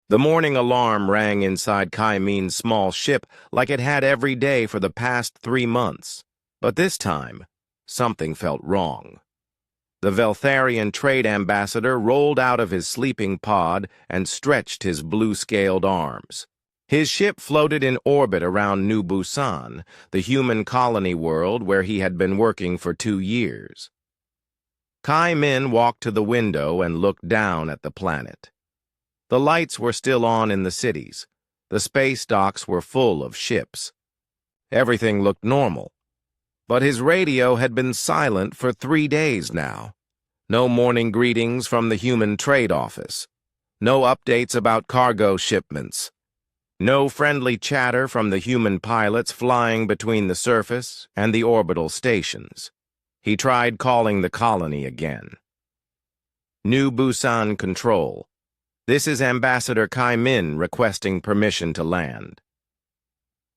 The morning alarm rang inside Kaimin's small ship like it had every day for the past 3 months. But this time, something felt wrong. The Veltharian trade ambassador rolled out of his sleeping pod and stretched his blue-scaled arms. His ship floated in orbit around New Busan, the human colony world where he had been working for 2 years. Kaimin walked to the window and looked down at the planet. The lights were still on in the cities. The space docks were full of ships. Everything looked normal. But his radio had been silent for 3 days now. No morning greetings from the Human Trade Office. No updates about cargo shipments. No friendly chatter from the human pilots flying between the surface and the orbital stations. He tried calling the colony again. New Busan Control. This is Ambassador Kaimin requesting permission to land.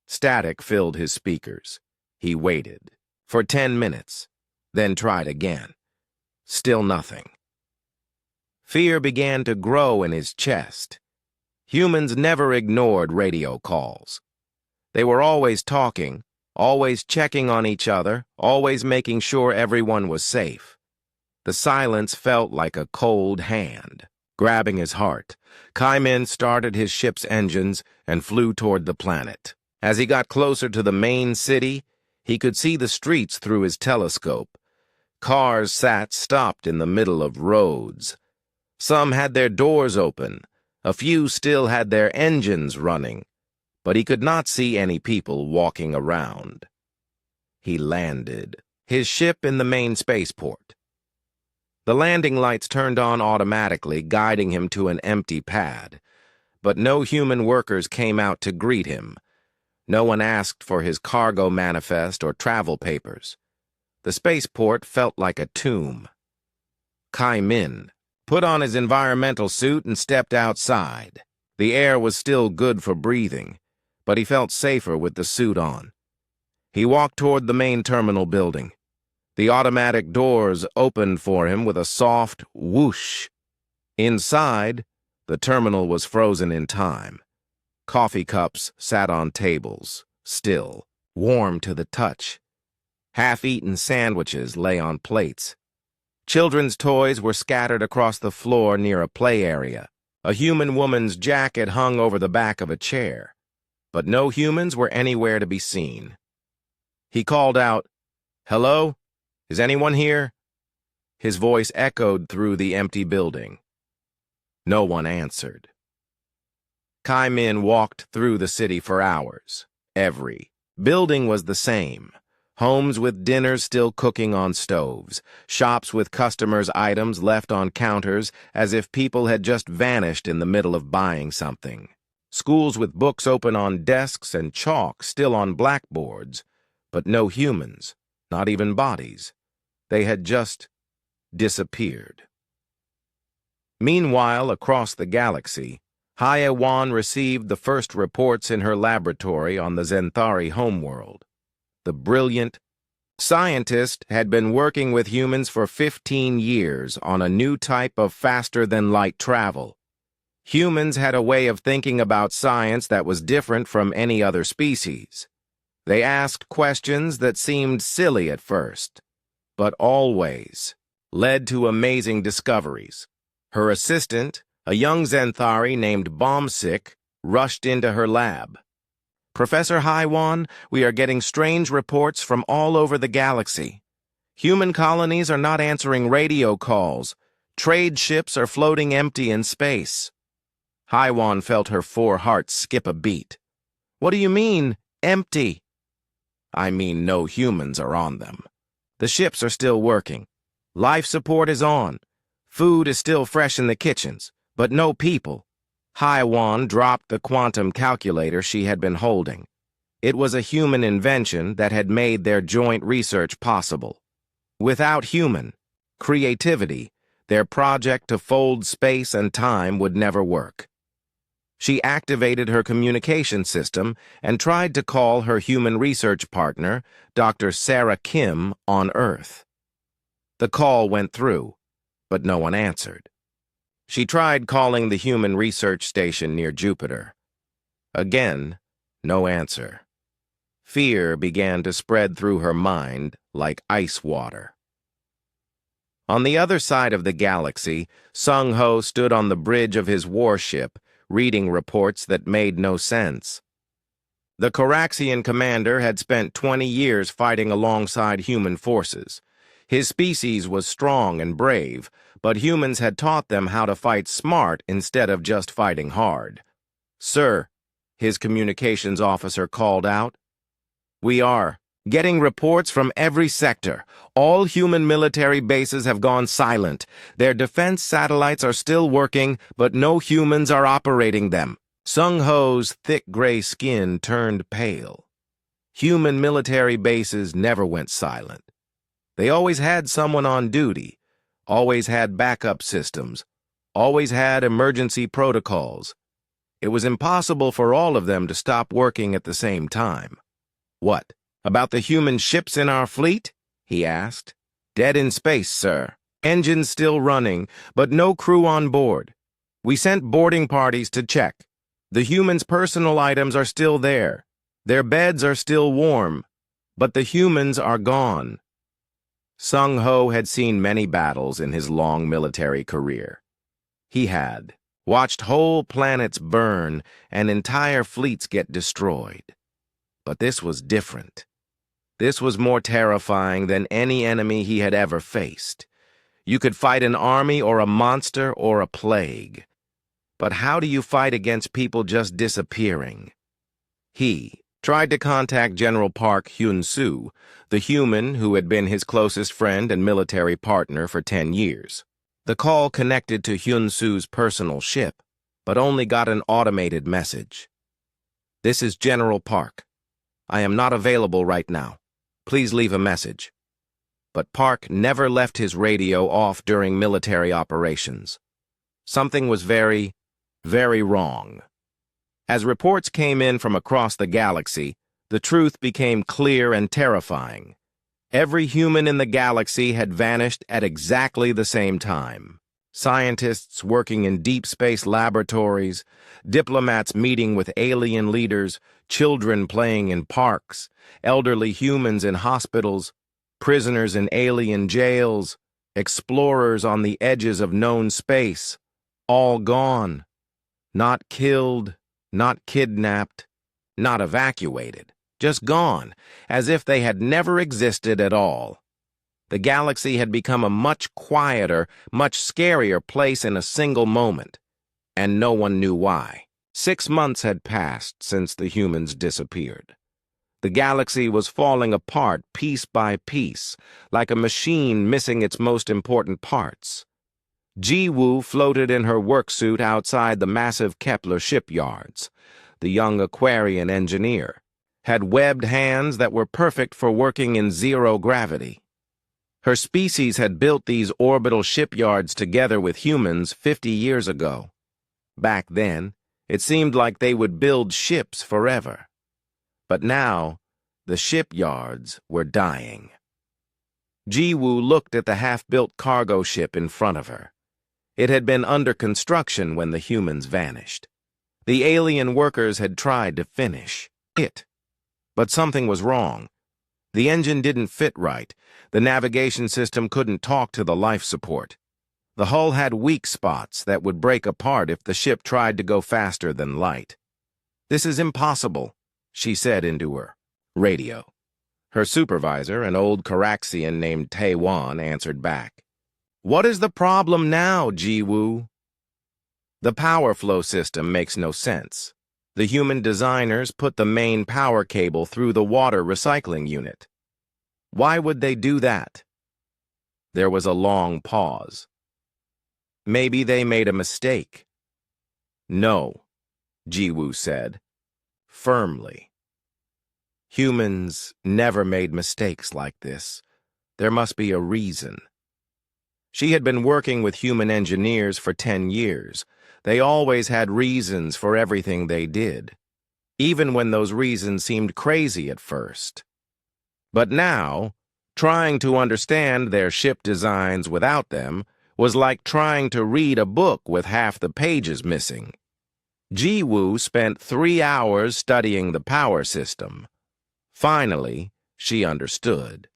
Static filled his speakers. He waited for 10 minutes, then tried again. Still nothing. Fear began to grow in his chest. Humans never ignored radio calls. They were always talking, always checking on each other, always making sure everyone was safe. The silence felt like a cold hand. Grabbing his heart, Kaimin started his ship's engines and flew toward the planet. As he got closer to the main city, he could see the streets through his telescope. Cars sat stopped in the middle of roads. Some had their doors open. A few still had their engines running, but he could not see any people walking around. He landed, his ship in the main spaceport. The landing lights turned on automatically, guiding him to an empty pad. But no human workers came out to greet him. No one asked for his cargo manifest or travel papers. The spaceport felt like a tomb. Kaimin put on his environmental suit and stepped outside. The air was still good for breathing, but he felt safer with the suit on. He walked toward the main terminal building. The automatic doors opened for him with a soft whoosh. Inside, the terminal was frozen in time. Coffee cups sat on tables, still, warm to the touch. Half-eaten sandwiches lay on plates. Children's toys were scattered across the floor near a play area. A human woman's jacket hung over the back of a chair. But no humans were anywhere to be seen. He called out, "Hello? Is anyone here?" His voice echoed through the empty building. No one answered. Kaimin walked through the city for hours. Every building was the same. Homes with dinners still cooking on stoves. Shops with customers' items left on counters as if people had just vanished in the middle of buying something. Schools with books open on desks and chalk still on blackboards, but no humans, not even bodies. They had just disappeared. Meanwhile, across the galaxy, HFY received the first reports in her laboratory on the Zenthari homeworld. The brilliant scientist had been working with humans for 15 years on a new type of faster-than-light travel. Humans had a way of thinking about science that was different from any other species. They asked questions that seemed silly at first, but always led to amazing discoveries. Her assistant, a young Zenthari named Bombsick, rushed into her lab. "Professor HFY, we are getting strange reports from all over the galaxy. Human colonies are not answering radio calls. Trade ships are floating empty in space." HFY felt her 4 hearts skip a beat. "What do you mean, empty?" "I mean no humans are on them. The ships are still working. Life support is on. Food is still fresh in the kitchens, but no people." HFY dropped the quantum calculator she had been holding. It was a human invention that had made their joint research possible. Without human creativity, their project to fold space and time would never work. She activated her communication system and tried to call her human research partner, Dr. Sarah Kim, on Earth. The call went through, but no one answered. She tried calling the human research station near Jupiter. Again, no answer. Fear began to spread through her mind like ice water. On the other side of the galaxy, Sung-Ho stood on the bridge of his warship, reading reports that made no sense. The Coraxian commander had spent 20 years fighting alongside human forces. His species was strong and brave, but humans had taught them how to fight smart instead of just fighting hard. "Sir," his communications officer called out, "we are getting reports from every sector. All human military bases have gone silent. Their defense satellites are still working, but no humans are operating them." Sung-Ho's thick gray skin turned pale. Human military bases never went silent. They always had someone on duty, always had backup systems, always had emergency protocols. It was impossible for all of them to stop working at the same time. "What? About the human ships in our fleet?" he asked. "Dead in space, sir. Engines still running, but no crew on board. We sent boarding parties to check. The humans' personal items are still there. Their beds are still warm, but the humans are gone." Sung-Ho had seen many battles in his long military career. He had watched whole planets burn and entire fleets get destroyed. But this was different. This was more terrifying than any enemy he had ever faced. You could fight an army or a monster or a plague. But how do you fight against people just disappearing? He tried to contact General Park Hyun-soo, the human who had been his closest friend and military partner for 10 years. The call connected to Hyun-soo's personal ship, but only got an automated message. "This is General Park. I am not available right now. Please leave a message." But Park never left his radio off during military operations. Something was very, very wrong. As reports came in from across the galaxy, the truth became clear and terrifying. Every human in the galaxy had vanished at exactly the same time. Scientists working in deep space laboratories, diplomats meeting with alien leaders, children playing in parks, elderly humans in hospitals, prisoners in alien jails, explorers on the edges of known space, all gone. Not killed, not kidnapped, not evacuated, just gone, as if they had never existed at all. The galaxy had become a much quieter, much scarier place in a single moment, and no one knew why. 6 months had passed since the humans disappeared. The galaxy was falling apart piece by piece, like a machine missing its most important parts. Ji-woo floated in her worksuit outside the massive Kepler shipyards. The young Aquarian engineer had webbed hands that were perfect for working in zero gravity. Her species had built these orbital shipyards together with humans 50 years ago. Back then, it seemed like they would build ships forever. But now, the shipyards were dying. Ji-woo looked at the half-built cargo ship in front of her. It had been under construction when the humans vanished. The alien workers had tried to finish it. But something was wrong. The engine didn't fit right. The navigation system couldn't talk to the life support. The hull had weak spots that would break apart if the ship tried to go faster than light. "This is impossible," she said into her radio. Her supervisor, an old Coraxian named Taewon, answered back. "What is the problem now, Ji-woo?" "The power flow system makes no sense. The human designers put the main power cable through the water recycling unit. Why would they do that?" There was a long pause. "Maybe they made a mistake." "No," Ji-woo said, firmly. "Humans never made mistakes like this. There must be a reason." She had been working with human engineers for 10 years. They always had reasons for everything they did, even when those reasons seemed crazy at first. But now, trying to understand their ship designs without them was like trying to read a book with half the pages missing. Ji-woo spent 3 hours studying the power system. Finally, she understood.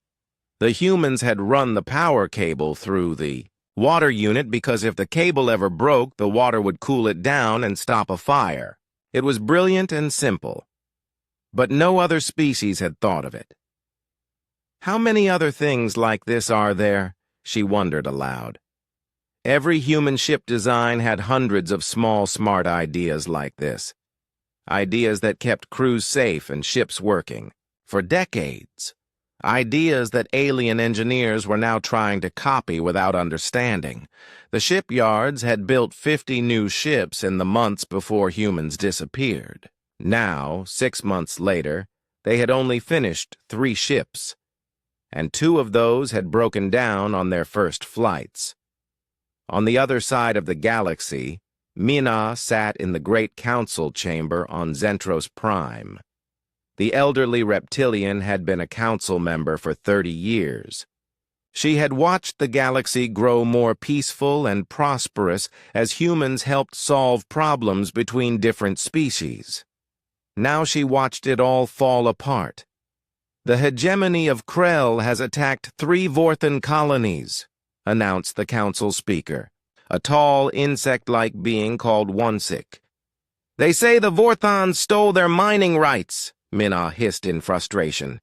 The humans had run the power cable through the water unit because if the cable ever broke, the water would cool it down and stop a fire. It was brilliant and simple. But no other species had thought of it. How many other things like this are there? She wondered aloud. Every human ship design had hundreds of small, smart ideas like this. Ideas that kept crews safe and ships working for decades. Ideas that alien engineers were now trying to copy without understanding. The shipyards had built 50 new ships in the months before humans disappeared. Now, 6 months later, they had only finished 3 ships, and 2 of those had broken down on their first flights. On the other side of the galaxy, Mina sat in the Great Council chamber on Zentros Prime. The elderly reptilian had been a council member for 30 years. She had watched the galaxy grow more peaceful and prosperous as humans helped solve problems between different species. Now she watched it all fall apart. The hegemony of Krell has attacked 3 Vorthan colonies, announced the council speaker, a tall, insect-like being called Wonsik. They say the Vorthons stole their mining rights, Mina hissed in frustration.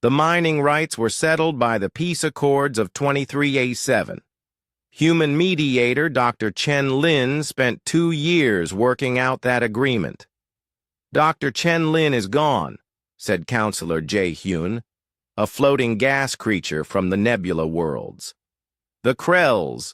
The mining rights were settled by the peace accords of 23A7. Human mediator Dr. Chen Lin spent 2 years working out that agreement. Dr. Chen Lin is gone, said Counselor Jae-hyun, a floating gas creature from the Nebula worlds. The Krells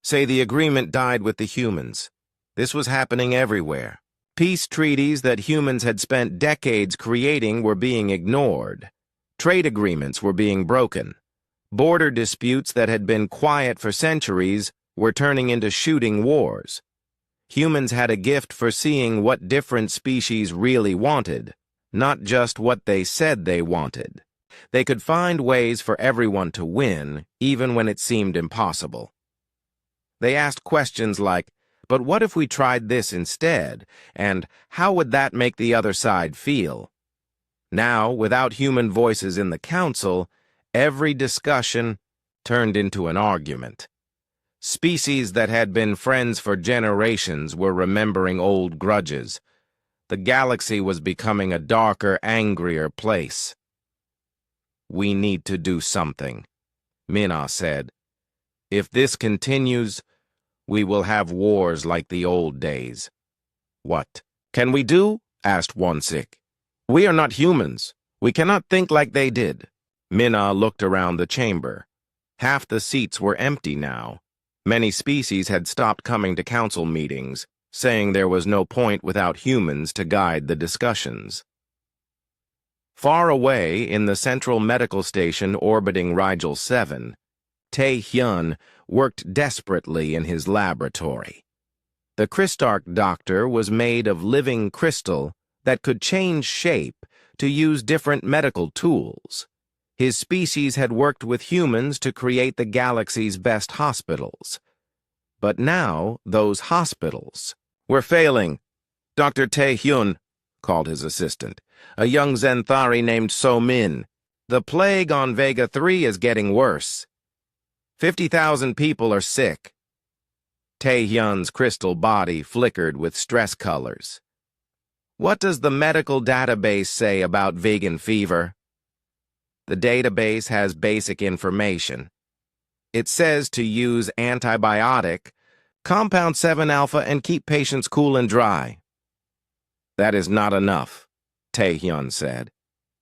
say the agreement died with the humans. This was happening everywhere. Peace treaties that humans had spent decades creating were being ignored. Trade agreements were being broken. Border disputes that had been quiet for centuries were turning into shooting wars. Humans had a gift for seeing what different species really wanted, not just what they said they wanted. They could find ways for everyone to win, even when it seemed impossible. They asked questions like, but what if we tried this instead, and how would that make the other side feel? Now, without human voices in the council, every discussion turned into an argument. Species that had been friends for generations were remembering old grudges. The galaxy was becoming a darker, angrier place. We need to do something, Mina said. If this continues, we will have wars like the old days. What can we do? Asked Wonsik. We are not humans. We cannot think like they did. Mina looked around the chamber. Half the seats were empty now. Many species had stopped coming to council meetings, saying there was no point without humans to guide the discussions. Far away in the central medical station orbiting Rigel 7, Tae-hyun worked desperately in his laboratory. The Crystarch doctor was made of living crystal that could change shape to use different medical tools. His species had worked with humans to create the galaxy's best hospitals. But now, those hospitals were failing. Dr. Tae-hyun, called his assistant, a young Zenthari named So-min. The plague on Vega 3 is getting worse. 50,000 people are sick. Tae-hyun's crystal body flickered with stress colors. What does the medical database say about vegan fever? The database has basic information. It says to use antibiotic, compound 7-alpha, and keep patients cool and dry. That is not enough, Tae-hyun said.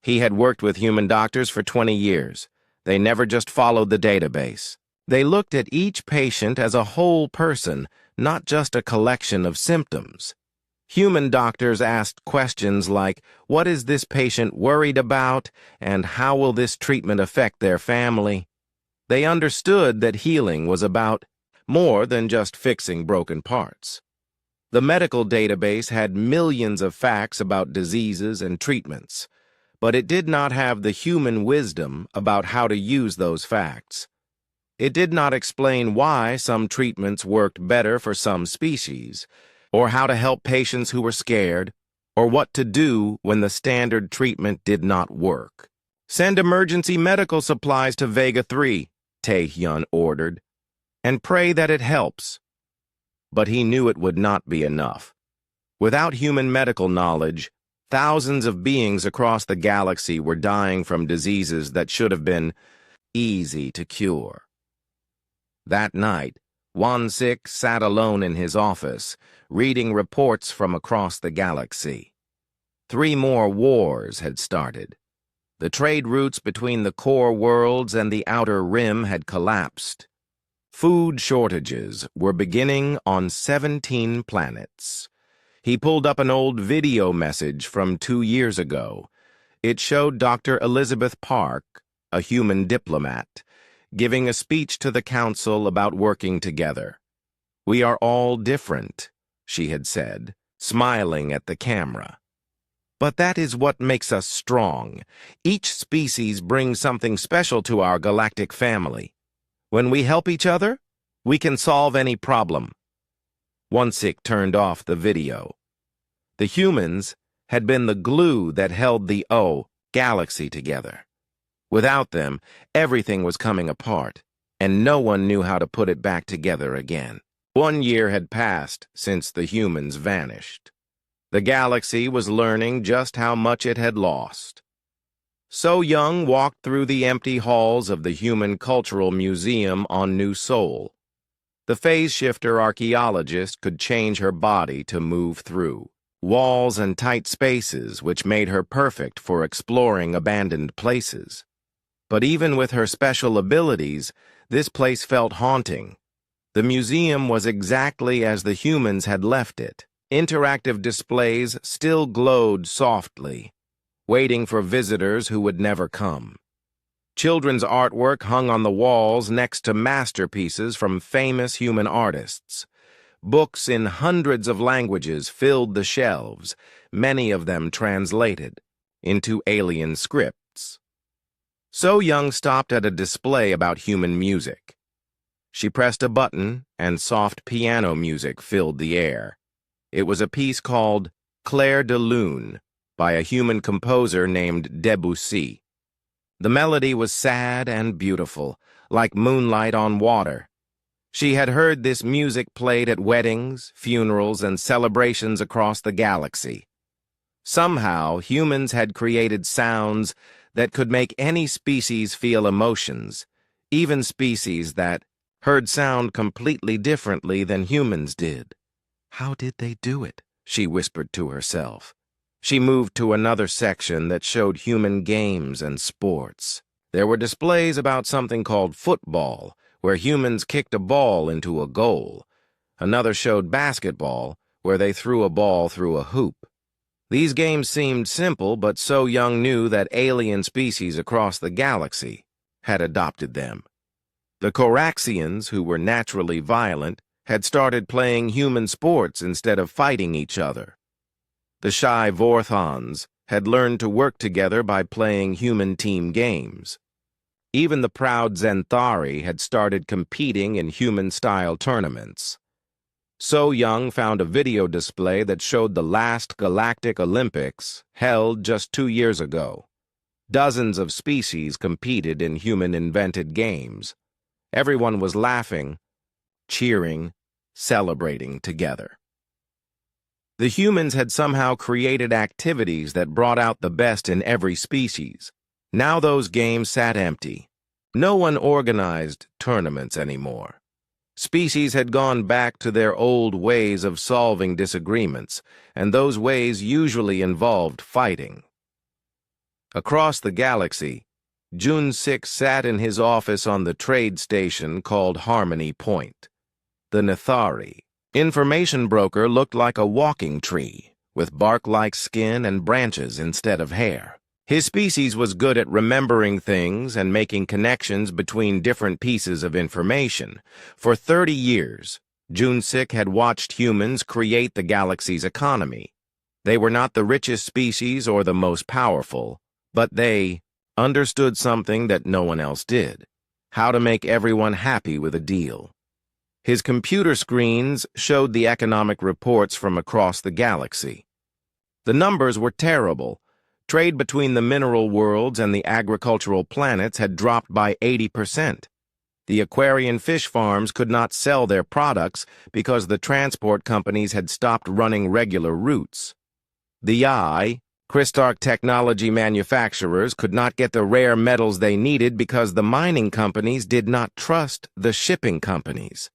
He had worked with human doctors for 20 years. They never just followed the database. They looked at each patient as a whole person, not just a collection of symptoms. Human doctors asked questions like, what is this patient worried about, and how will this treatment affect their family? They understood that healing was about more than just fixing broken parts. The medical database had millions of facts about diseases and treatments, but it did not have the human wisdom about how to use those facts. It did not explain why some treatments worked better for some species, or how to help patients who were scared, or what to do when the standard treatment did not work. "Send emergency medical supplies to Vega 3, Tae-hyun ordered, "and pray that it helps." But he knew it would not be enough. Without human medical knowledge, thousands of beings across the galaxy were dying from diseases that should have been easy to cure. That night, Won-sik sat alone in his office, reading reports from across the galaxy. 3 more wars had started. The trade routes between the core worlds and the outer rim had collapsed. Food shortages were beginning on 17 planets. He pulled up an old video message from 2 years ago. It showed Dr. Elizabeth Park, a human diplomat, giving a speech to the council about working together. "We are all different," she had said, smiling at the camera. "But that is what makes us strong. Each species brings something special to our galactic family. When we help each other, we can solve any problem." Won-sik turned off the video. The humans had been the glue that held the galaxy together. Without them, everything was coming apart, and no one knew how to put it back together again. 1 year had passed since the humans vanished. The galaxy was learning just how much it had lost. So Young walked through the empty halls of the Human Cultural Museum on New Sol. The phase-shifter archaeologist could change her body to move through walls and tight spaces, which made her perfect for exploring abandoned places. But even with her special abilities, this place felt haunting. The museum was exactly as the humans had left it. Interactive displays still glowed softly, waiting for visitors who would never come. Children's artwork hung on the walls next to masterpieces from famous human artists. Books in hundreds of languages filled the shelves, many of them translated into alien scripts. So Young stopped at a display about human music. She pressed a button, and soft piano music filled the air. It was a piece called Clair de Lune by a human composer named Debussy. The melody was sad and beautiful, like moonlight on water. She had heard this music played at weddings, funerals, and celebrations across the galaxy. Somehow, humans had created sounds that could make any species feel emotions, even species that heard sound completely differently than humans did. "How did they do it?" she whispered to herself. She moved to another section that showed human games and sports. There were displays about something called football, where humans kicked a ball into a goal. Another showed basketball, where they threw a ball through a hoop. These games seemed simple, but So Young knew that alien species across the galaxy had adopted them. The Coraxians, who were naturally violent, had started playing human sports instead of fighting each other. The shy Vorthons had learned to work together by playing human team games. Even the proud Zenthari had started competing in human-style tournaments. So Young found a video display that showed the last Galactic Olympics, held just 2 years ago. Dozens of species competed in human-invented games. Everyone was laughing, cheering, celebrating together. The humans had somehow created activities that brought out the best in every species. Now those games sat empty. No one organized tournaments anymore. Species had gone back to their old ways of solving disagreements, and those ways usually involved fighting. Across the galaxy, Jun-sik sat in his office on the trade station called Harmony Point. The Nethari information broker looked like a walking tree, with bark-like skin and branches instead of hair. His species was good at remembering things and making connections between different pieces of information. For 30 years, Jun-sik had watched humans create the galaxy's economy. They were not the richest species or the most powerful, but they understood something that no one else did: how to make everyone happy with a deal. His computer screens showed the economic reports from across the galaxy. The numbers were terrible. Trade between the mineral worlds and the agricultural planets had dropped by 80%. The aquarian fish farms could not sell their products because the transport companies had stopped running regular routes. The Crystarch technology manufacturers could not get the rare metals they needed because the mining companies did not trust the shipping companies.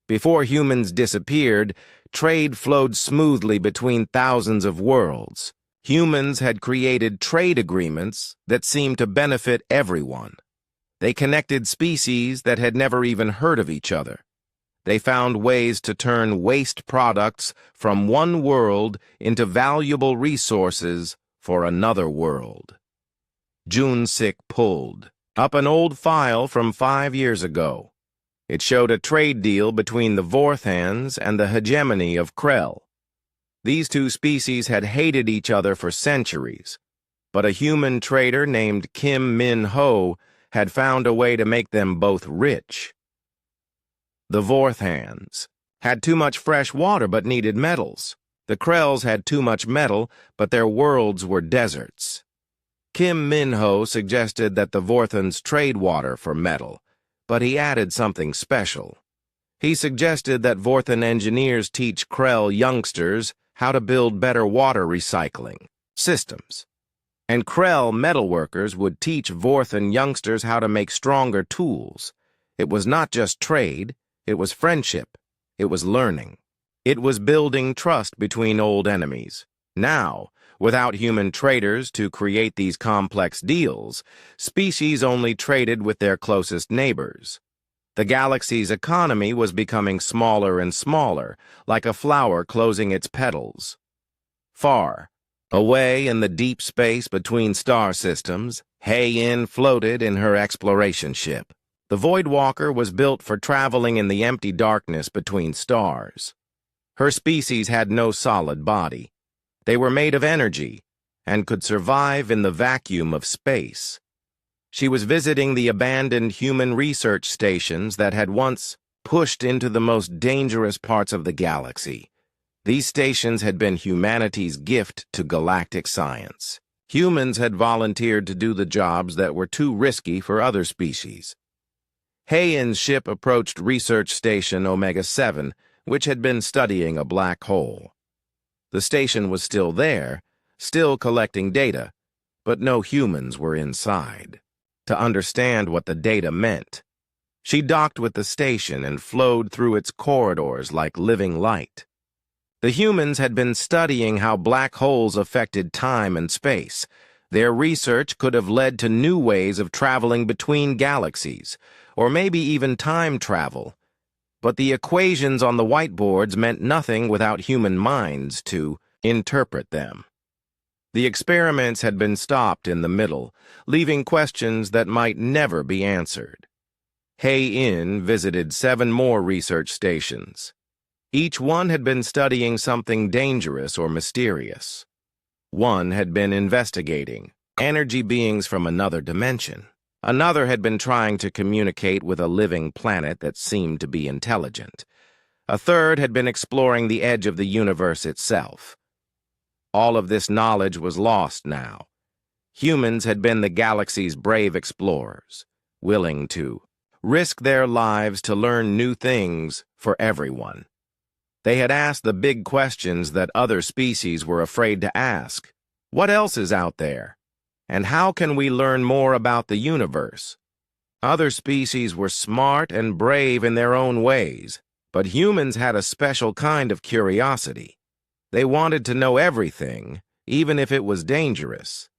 Before humans disappeared, trade flowed smoothly between thousands of worlds. Humans had created trade agreements that seemed to benefit everyone. They connected species that had never even heard of each other. They found ways to turn waste products from one world into valuable resources for another world. Junsik pulled up an old file from 5 years ago. It showed a trade deal between the Vorthans and the hegemony of Krell. These two species had hated each other for centuries, but a human trader named Kim Min-ho had found a way to make them both rich. The Vorthans had too much fresh water but needed metals. The Krells had too much metal, but their worlds were deserts. Kim Min-ho suggested that the Vorthans trade water for metal, but he added something special. He suggested that Vorthan engineers teach Krell youngsters how to build better water recycling systems. And Krell metalworkers would teach Vorthan youngsters how to make stronger tools. It was not just trade, it was friendship, it was learning. It was building trust between old enemies. Now, without human traders to create these complex deals, species only traded with their closest neighbors. The galaxy's economy was becoming smaller and smaller, like a flower closing its petals. Far away in the deep space between star systems, Hei-In floated in her exploration ship. The Voidwalker was built for traveling in the empty darkness between stars. Her species had no solid body. They were made of energy and could survive in the vacuum of space. She was visiting the abandoned human research stations that had once pushed into the most dangerous parts of the galaxy. These stations had been humanity's gift to galactic science. Humans had volunteered to do the jobs that were too risky for other species. Hei-In's ship approached Research Station Omega-7, which had been studying a black hole. The station was still there, still collecting data, but no humans were inside. To understand what the data meant, she docked with the station and flowed through its corridors like living light. The humans had been studying how black holes affected time and space. Their research could have led to new ways of traveling between galaxies, or maybe even time travel. But the equations on the whiteboards meant nothing without human minds to interpret them. The experiments had been stopped in the middle, leaving questions that might never be answered. Hei-In visited 7 more research stations. Each one had been studying something dangerous or mysterious. One had been investigating energy beings from another dimension. Another had been trying to communicate with a living planet that seemed to be intelligent. A third had been exploring the edge of the universe itself. All of this knowledge was lost now. Humans had been the galaxy's brave explorers, willing to risk their lives to learn new things for everyone. They had asked the big questions that other species were afraid to ask. What else is out there? And how can we learn more about the universe? Other species were smart and brave in their own ways, but humans had a special kind of curiosity. They wanted to know everything, even if it was dangerous.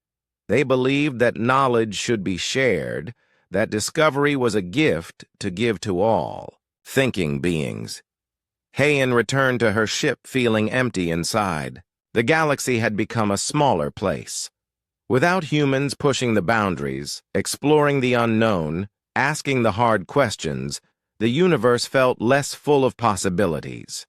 They believed that knowledge should be shared, that discovery was a gift to give to all. Thinking beings. Hei-In returned to her ship feeling empty inside. The galaxy had become a smaller place. Without humans pushing the boundaries, exploring the unknown, asking the hard questions, the universe felt less full of possibilities.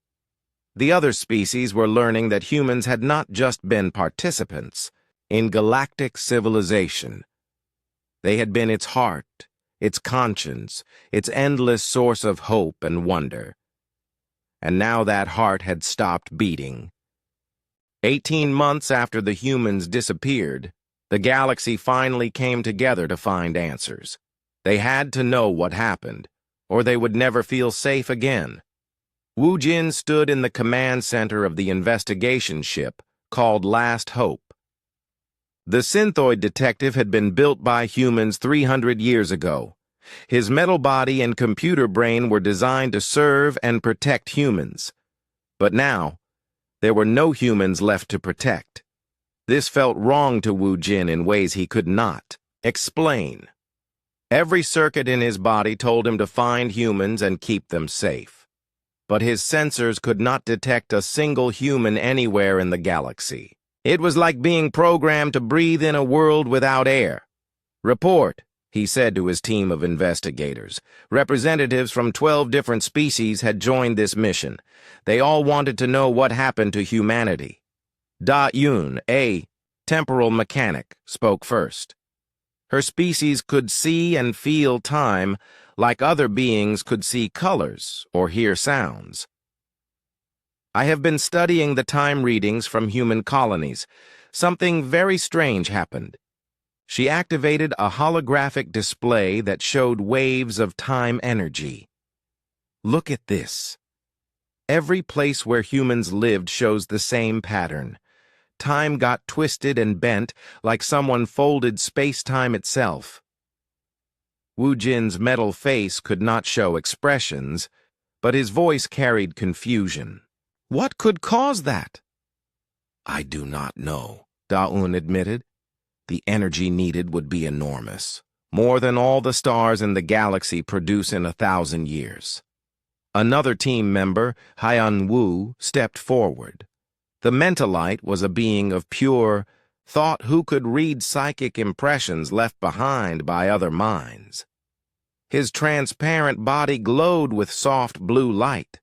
The other species were learning that humans had not just been participants in galactic civilization. They had been its heart, its conscience, its endless source of hope and wonder. And now that heart had stopped beating. 18 months after the humans disappeared, the galaxy finally came together to find answers. They had to know what happened, or they would never feel safe again. Wu Jin stood in the command center of the investigation ship, called Last Hope. The synthoid detective had been built by humans 300 years ago. His metal body and computer brain were designed to serve and protect humans. But now, there were no humans left to protect. This felt wrong to Wu Jin in ways he could not explain. Every circuit in his body told him to find humans and keep them safe. But his sensors could not detect a single human anywhere in the galaxy. It was like being programmed to breathe in a world without air. "Report," he said to his team of investigators. Representatives from 12 different species had joined this mission. They all wanted to know what happened to humanity. Da Yun, a temporal mechanic, spoke first. Her species could see and feel time like other beings could see colors or hear sounds. "I have been studying the time readings from human colonies. Something very strange happened." She activated a holographic display that showed waves of time energy. "Look at this. Every place where humans lived shows the same pattern. Time got twisted and bent like someone folded space-time itself." Wu Jin's metal face could not show expressions, but his voice carried confusion. "What could cause that?" "I do not know," Da-Un admitted. "The energy needed would be enormous, more than all the stars in the galaxy produce in 1,000 years. Another team member, Haiyan Wu, stepped forward. The Mentalite was a being of pure thought who could read psychic impressions left behind by other minds. His transparent body glowed with soft blue light.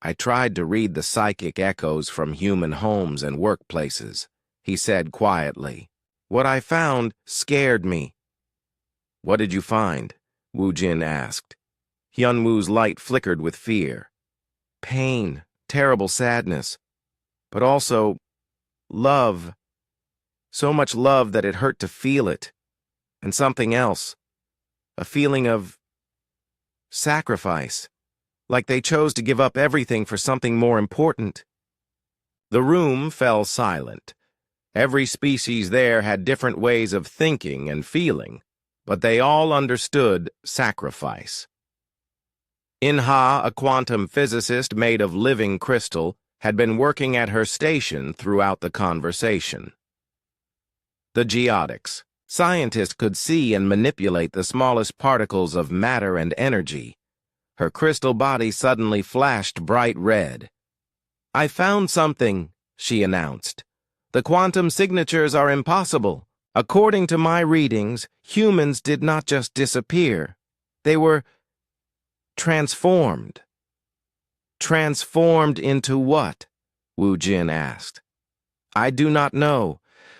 "I tried to read the psychic echoes from human homes and workplaces," he said quietly. "What I found scared me." "What did you find?" Wu Jin asked. Hyun Wu's light flickered with fear. "Pain, terrible sadness, but also love. So much love that it hurt to feel it. And something else, a feeling of sacrifice, like they chose to give up everything for something more important." The room fell silent. Every species there had different ways of thinking and feeling, but they all understood sacrifice. Inha, a quantum physicist made of living crystal, had been working at her station throughout the conversation. The geodics. Scientists could see and manipulate the smallest particles of matter and energy. Her crystal body suddenly flashed bright red. "I found something," she announced. "The quantum signatures are impossible. According to my readings, humans did not just disappear. They were transformed." "Transformed into what?" Wu Jin asked. "I do not know.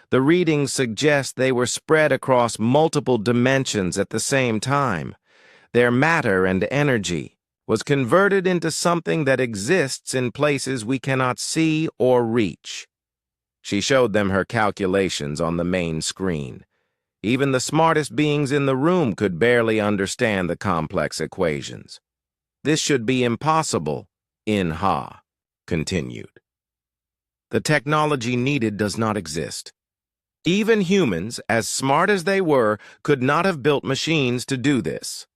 The readings suggest they were spread across multiple dimensions at the same time. Their matter and energy was converted into something that exists in places we cannot see or reach." She showed them her calculations on the main screen. Even the smartest beings in the room could barely understand the complex equations. "This should be impossible," Inha continued. "The technology needed does not exist. Even humans, as smart as they were, could not have built machines to do this."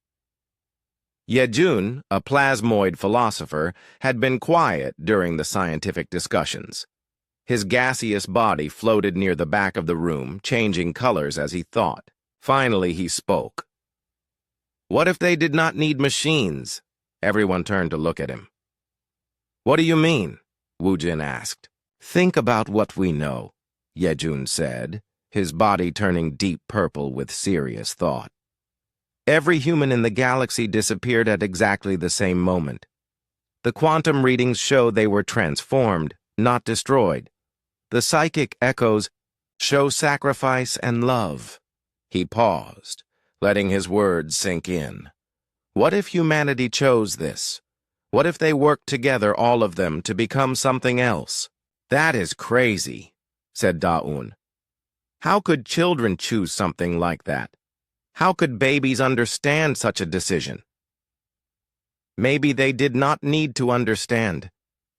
Yejun, a plasmoid philosopher, had been quiet during the scientific discussions. His gaseous body floated near the back of the room, changing colors as he thought. Finally, he spoke. "What if they did not need machines?" Everyone turned to look at him. "What do you mean?" Wu Jin asked. "Think about what we know," Yejun said, his body turning deep purple with serious thought. "Every human in the galaxy disappeared at exactly the same moment. The quantum readings show they were transformed, not destroyed. The psychic echoes show sacrifice and love." He paused, letting his words sink in. What if humanity chose this? What if they worked together, all of them, to become something else? That is crazy, said Daun. How could children choose something like that? How could babies understand such a decision? Maybe they did not need to understand,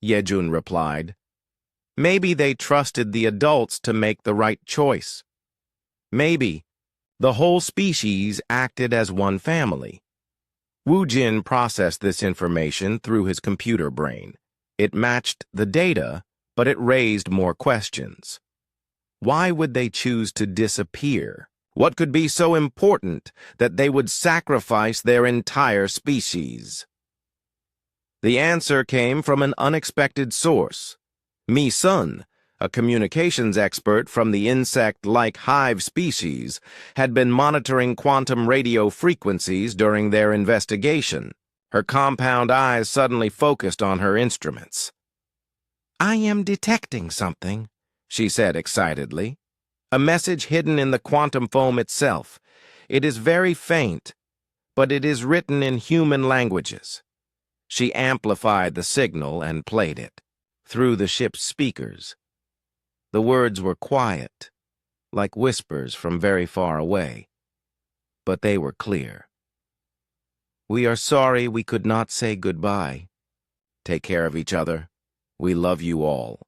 Yejun replied. Maybe they trusted the adults to make the right choice. Maybe the whole species acted as one family. Wu Jin processed this information through his computer brain. It matched the data, but it raised more questions. Why would they choose to disappear? What could be so important that they would sacrifice their entire species? The answer came from an unexpected source. Mi Sun, a communications expert from the insect-like hive species, had been monitoring quantum radio frequencies during their investigation. Her compound eyes suddenly focused on her instruments. "I am detecting something," she said excitedly. "A message hidden in the quantum foam itself. It is very faint, but it is written in human languages." She amplified the signal and played it through the ship's speakers. The words were quiet, like whispers from very far away, but they were clear. "We are sorry we could not say goodbye. Take care of each other. We love you all."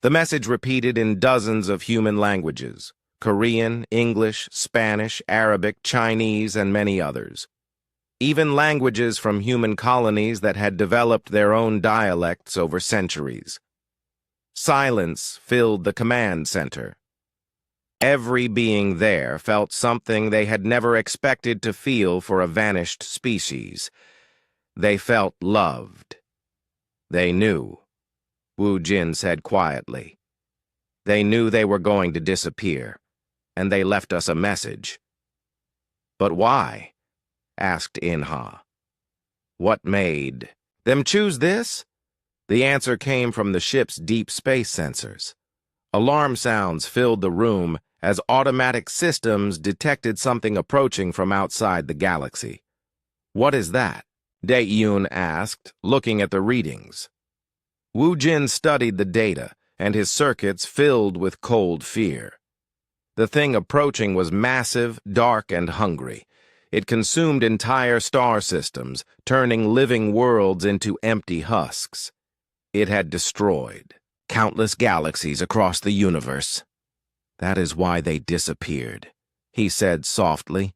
The message repeated in dozens of human languages: Korean, English, Spanish, Arabic, Chinese, and many others. Even languages from human colonies that had developed their own dialects over centuries. Silence filled the command center. Every being there felt something they had never expected to feel for a vanished species. They felt loved. They knew, Wu Jin said quietly. They knew they were going to disappear, and they left us a message. "But why?" asked Inha. "What made them choose this?" The answer came from the ship's deep space sensors. Alarm sounds filled the room as automatic systems detected something approaching from outside the galaxy. "What is that?" Dae-Yoon asked, looking at the readings. Wu Jin studied the data, and his circuits filled with cold fear. The thing approaching was massive, dark, and hungry. It consumed entire star systems, turning living worlds into empty husks. It had destroyed countless galaxies across the universe. "That is why they disappeared," he said softly.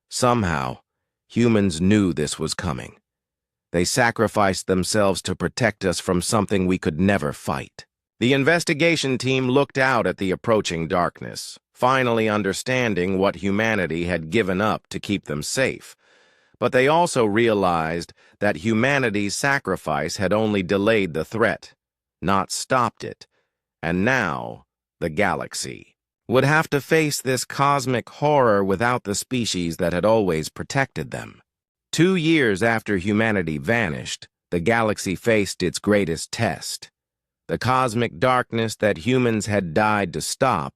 "Somehow, humans knew this was coming. They sacrificed themselves to protect us from something we could never fight." The investigation team looked out at the approaching darkness, finally understanding what humanity had given up to keep them safe. But they also realized that humanity's sacrifice had only delayed the threat, not stopped it, and now the galaxy would have to face this cosmic horror without the species that had always protected them. 2 years after humanity vanished, the galaxy faced its greatest test. The cosmic darkness that humans had died to stop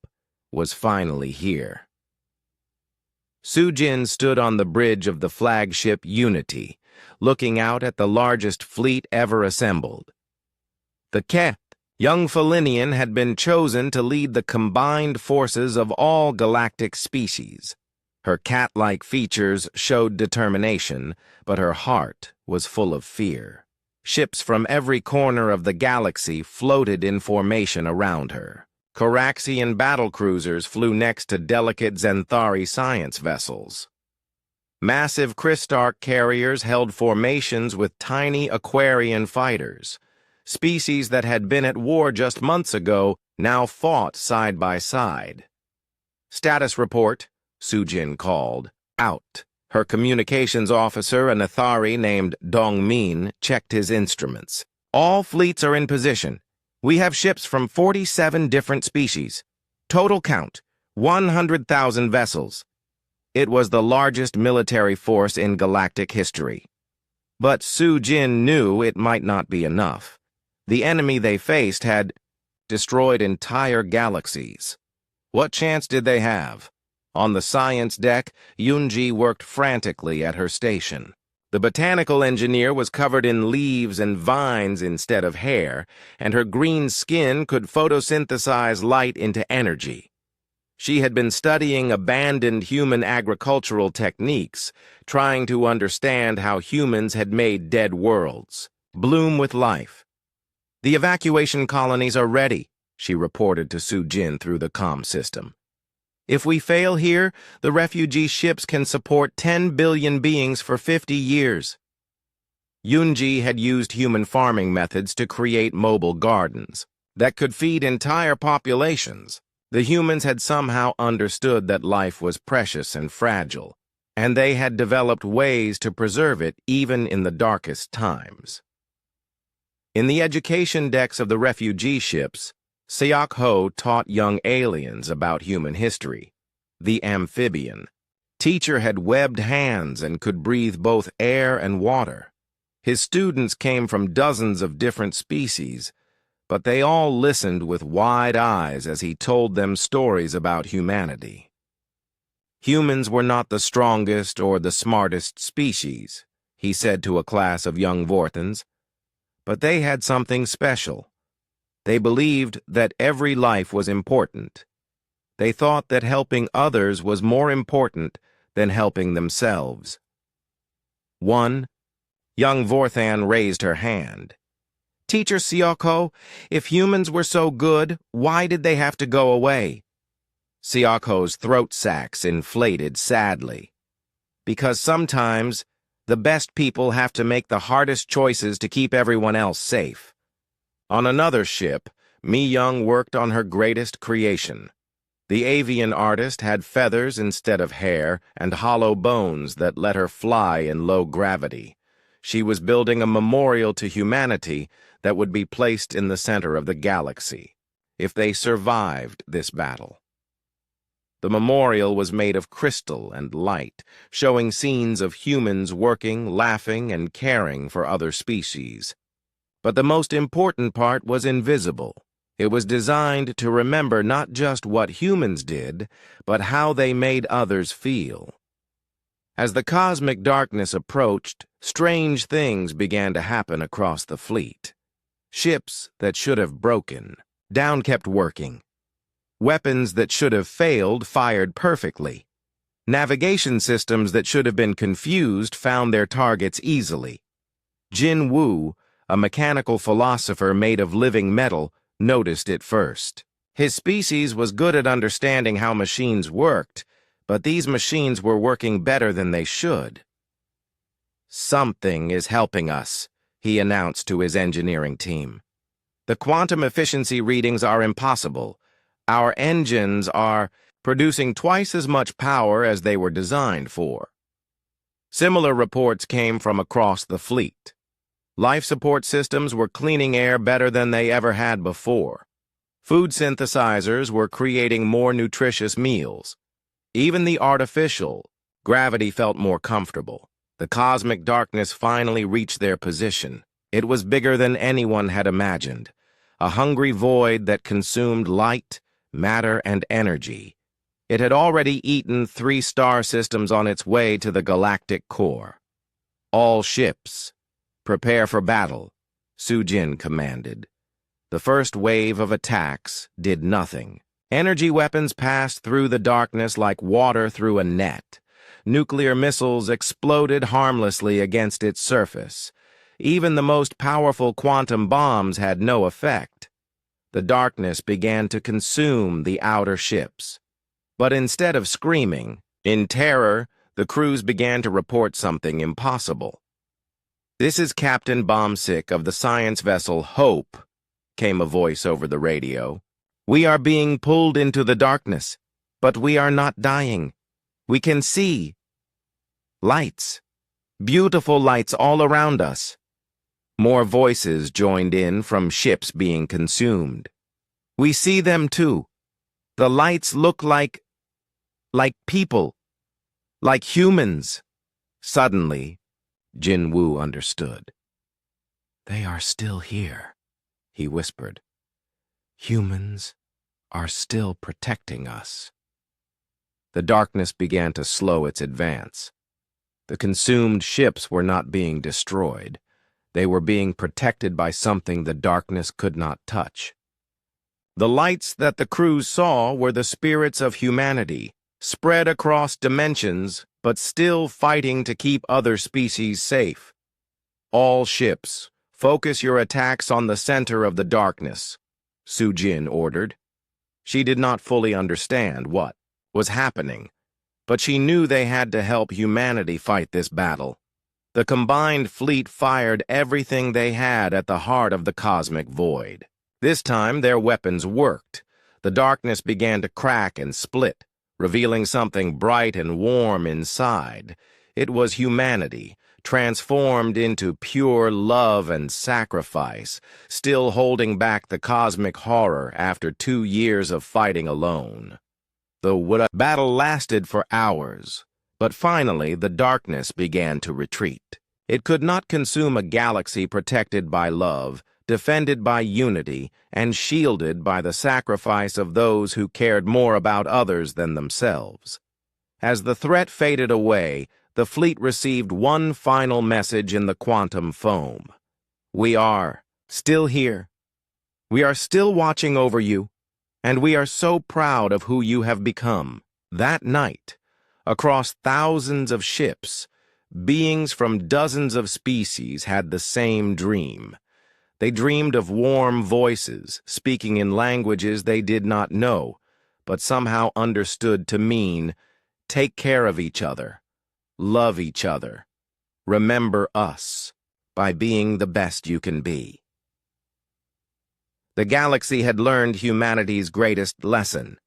was finally here. Sujin stood on the bridge of the flagship Unity, looking out at the largest fleet ever assembled. The Keth, young Felinian, had been chosen to lead the combined forces of all galactic species. Her cat-like features showed determination, but her heart was full of fear. Ships from every corner of the galaxy floated in formation around her. Coraxian battlecruisers flew next to delicate Zenthari science vessels. Massive Crystarch carriers held formations with tiny Aquarian fighters. Species that had been at war just months ago now fought side by side. "Status report," Sujin called. Out. Her communications officer, an Athari named Dongmin, checked his instruments. "All fleets are in position. We have ships from 47 different species. Total count, 100,000 vessels." It was the largest military force in galactic history. But Sujin knew it might not be enough. The enemy they faced had destroyed entire galaxies. What chance did they have? On the science deck, Yunji worked frantically at her station. The botanical engineer was covered in leaves and vines instead of hair, and her green skin could photosynthesize light into energy. She had been studying abandoned human agricultural techniques, trying to understand how humans had made dead worlds bloom with life. "The evacuation colonies are ready," she reported to Su-Jin through the comm system. "If we fail here, the refugee ships can support 10 billion beings for 50 years. Yunji had used human farming methods to create mobile gardens that could feed entire populations. The humans had somehow understood that life was precious and fragile, and they had developed ways to preserve it even in the darkest times. In the education decks of the refugee ships, Seok-ho taught young aliens about human history. The amphibian teacher had webbed hands and could breathe both air and water. His students came from dozens of different species, but they all listened with wide eyes as he told them stories about humanity. Humans were not the strongest or the smartest species, he said to a class of young Vorthans, but they had something special. They believed that every life was important. They thought that helping others was more important than helping themselves. One young Vorthan raised her hand. "Teacher Seok-ho, if humans were so good, why did they have to go away?" Seok-ho's throat sacs inflated sadly. "Because sometimes the best people have to make the hardest choices to keep everyone else safe." On another ship, Mi-young worked on her greatest creation. The avian artist had feathers instead of hair and hollow bones that let her fly in low gravity. She was building a memorial to humanity that would be placed in the center of the galaxy if they survived this battle. The memorial was made of crystal and light, showing scenes of humans working, laughing, and caring for other species. But the most important part was invisible. It was designed to remember not just what humans did, but how they made others feel. As the cosmic darkness approached, strange things began to happen across the fleet. Ships that should have broken down kept working. Weapons that should have failed fired perfectly. Navigation systems that should have been confused found their targets easily. Jin Woo, a mechanical philosopher made of living metal, noticed it first. His species was good at understanding how machines worked, but these machines were working better than they should. "Something is helping us," he announced to his engineering team. "The quantum efficiency readings are impossible. Our engines are producing twice as much power as they were designed for." Similar reports came from across the fleet. Life support systems were cleaning air better than they ever had before. Food synthesizers were creating more nutritious meals. Even the artificial gravity felt more comfortable. The cosmic darkness finally reached their position. It was bigger than anyone had imagined, a hungry void that consumed light, matter, and energy. It had already eaten 3 star systems on its way to the galactic core. "All ships, prepare for battle," Su-Jin commanded. The first wave of attacks did nothing. Energy weapons passed through the darkness like water through a net. Nuclear missiles exploded harmlessly against its surface. Even the most powerful quantum bombs had no effect. The darkness began to consume the outer ships. But instead of screaming, in terror, the crews began to report something impossible. "This is Captain Bombsick of the science vessel Hope," came a voice over the radio. "We are being pulled into the darkness, but we are not dying. We can see lights, beautiful lights all around us." More voices joined in from ships being consumed. "We see them too. The lights look like people, like humans." Suddenly, Jin Woo understood. "They are still here," he whispered. "Humans are still protecting us." The darkness began to slow its advance. The consumed ships were not being destroyed. They were being protected by something the darkness could not touch. The lights that the crews saw were the spirits of humanity, spread across dimensions, but still fighting to keep other species safe. All ships, focus your attacks on the center of the darkness, Sujin ordered. She did not fully understand what was happening, but she knew they had to help humanity fight this battle. The combined fleet fired everything they had at the heart of the cosmic void. This time, their weapons worked. The darkness began to crack and split, revealing something bright and warm inside. It was humanity, transformed into pure love and sacrifice, still holding back the cosmic horror after 2 years of fighting alone. The battle lasted for hours, but finally the darkness began to retreat. It could not consume a galaxy protected by love, defended by unity, and shielded by the sacrifice of those who cared more about others than themselves. As the threat faded away, the fleet received one final message in the quantum foam. We are still here. We are still watching over you, and we are so proud of who you have become. That night, across thousands of ships, beings from dozens of species had the same dream. They dreamed of warm voices, speaking in languages they did not know, but somehow understood to mean, take care of each other, love each other, remember us, by being the best you can be. The galaxy had learned humanity's greatest lesson,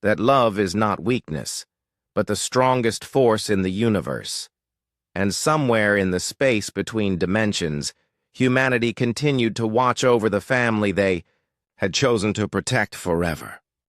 that love is not weakness, but the strongest force in the universe. And somewhere in the space between dimensions, humanity continued to watch over the family they had chosen to protect forever.